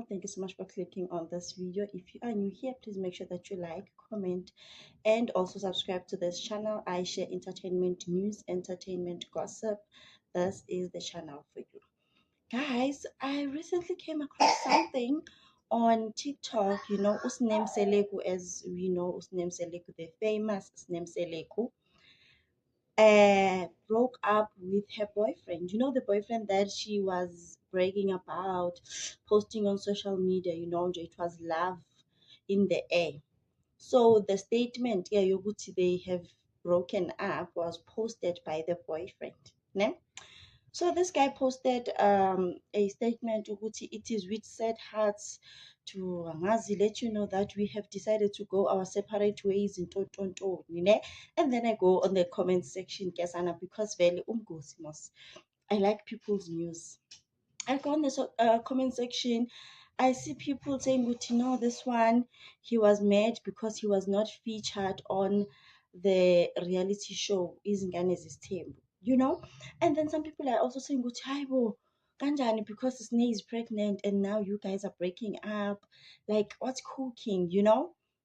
channel. Thank you so much for clicking on this video. If you are new here, please make sure that you like, comment, and also subscribe to this channel. I share entertainment news, entertainment gossip. This is the channel for you. Guys, I recently came across something on TikTok. Usnem Seleku, as we know, Usnem Seleku, the famous Usnem Seleku, broke up with her boyfriend. The boyfriend that she was bragging about, posting on social media. It was love in the air. So the statement, yeah, Yoguti, they have broken up, was posted by the boyfriend. Ne? So this guy posted a statement, Uguti, it is with sad hearts to Angazi let you know that we have decided to go our separate ways in Tontonto. And then I go on the comment section, Kesana, because very umgosimos. I like people's news. I go on the comment section. I see people saying, no, this one, he was mad because he was not featured on the reality show, Izingane's team, And then some people are also saying, Haibo, Kanjani, because Snake is pregnant and now you guys are breaking up. Like, what's cooking?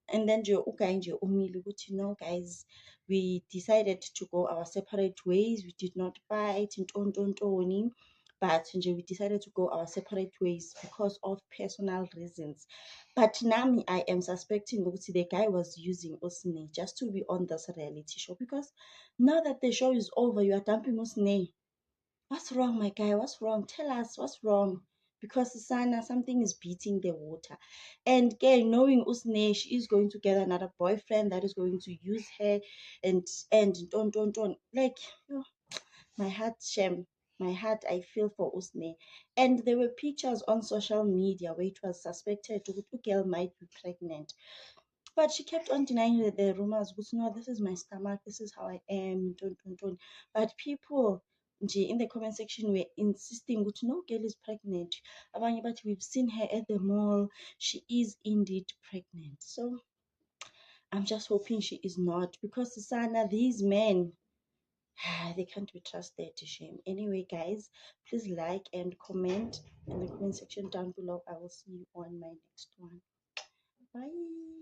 And then no, guys, we decided to go our separate ways. We did not fight in Tontontoni, but we decided to go our separate ways because of personal reasons. But Nami, I am suspecting the guy was using Osne just to be on this reality show, because now that the show is over, you are dumping Osne. What's wrong, my guy? What's wrong? Tell us what's wrong. Because Sana, something is beating the water. And again, knowing Usne, she is going to get another boyfriend that is going to use her and don't. Like, my heart shame. My heart, I feel for Usne. And there were pictures on social media where it was suspected the girl might be pregnant. But she kept on denying the rumors. No, this is my stomach. This is how I am. Don't. But people in the comment section were insisting that no girl is pregnant. But we've seen her at the mall. She is indeed pregnant. So I'm just hoping she is not, because Sana, these men, they can't be trusted to shame. Anyway, guys, please like and comment in the comment section down below. I will see you on my next one. Bye.